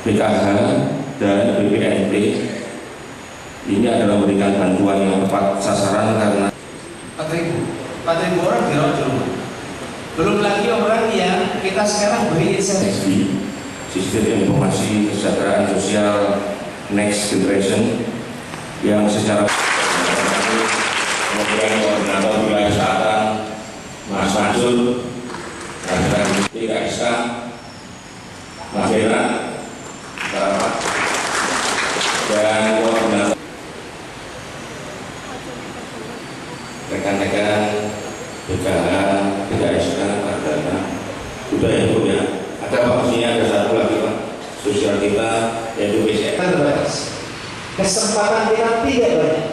PKH dan BPNT ini adalah memberikan bantuan yang tepat sasaran karena 4.000 orang dirawat di rumah. Belum lagi orang yang kita sekarang beri insentif. Sistem informasi kesejahteraan sosial next generation yang secara kemudian koordinator wilayah selatan Mas Mansur dan PKSK Mas Hera dan koordinator rekan-rekan PKH, PKSK, Ardana sudah ya Bu ya. Ada Pak, sini ada satu lagi Pak, sosial kita yaitu BCS. Terbatas. Kesempatan kita tidak banyak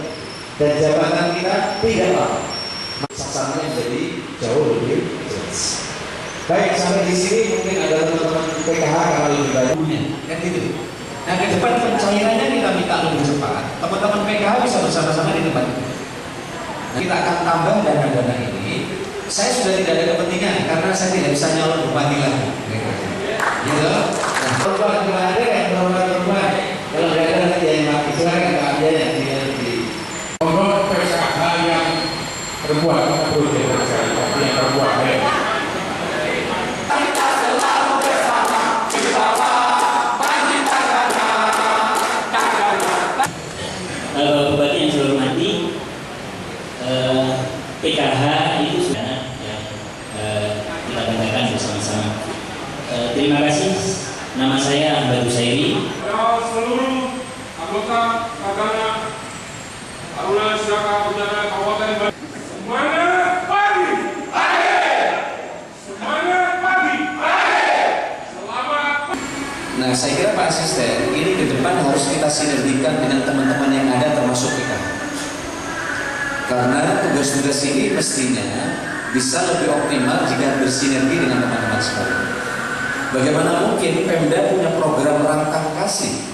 dan jabatan kita tidak lama. Sasarannya jadi jauh lebih jelas. Baik, sampai di sini mungkin ada teman-teman PKH kalau lebih banyak kan gitu. Nah, ke depan pencairannya kita minta lebih cepat. Teman-teman PKH bisa bersama-sama di tempat ini. Nah, kita akan tambah dana-dana ini. Saya sudah tidak ada kepentingan karena saya tidak bisa nyalon bupati lagi. Gitu. Nah, kalau nggak ada yang perempuan, kalau nggak ada nanti yang mati silakan nggak ada yang di. Untuk PKH yang perempuan, perlu tapi yang perempuan ya. Bupati yang saya hormati, PKH itu sudah kita katakan bersama-sama. Terima kasih. Nama saya Ahmad Busairi. Seluruh anggota Kadana Taruna Siaka Bencana Kabupaten Bandung. Semangat pagi. Semangat pagi. Selamat. Nah, saya kira Pak Asisten ini ke depan harus kita sinergikan dengan teman-teman yang ada termasuk kita. Karena tugas-tugas ini mestinya bisa lebih optimal jika bersinergi dengan teman-teman sekalian. Bagaimana mungkin Pemda punya program rangkap kasih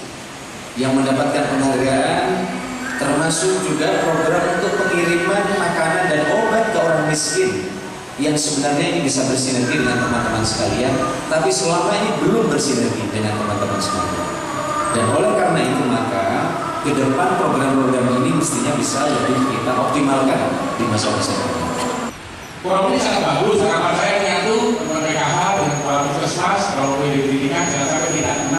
yang mendapatkan penghargaan, termasuk juga program untuk pengiriman makanan dan obat ke orang miskin yang sebenarnya ini bisa bersinergi dengan teman-teman sekalian, tapi selama ini belum bersinergi dengan teman-teman sekalian. Dan oleh karena itu maka ke depan program-program ini mestinya bisa lebih kita optimalkan di masa-masa depan. Forum ini sangat bagus, harapan saya menyatu dengan PKH dengan Puskesmas kalau boleh didirikan jangan sampai tidak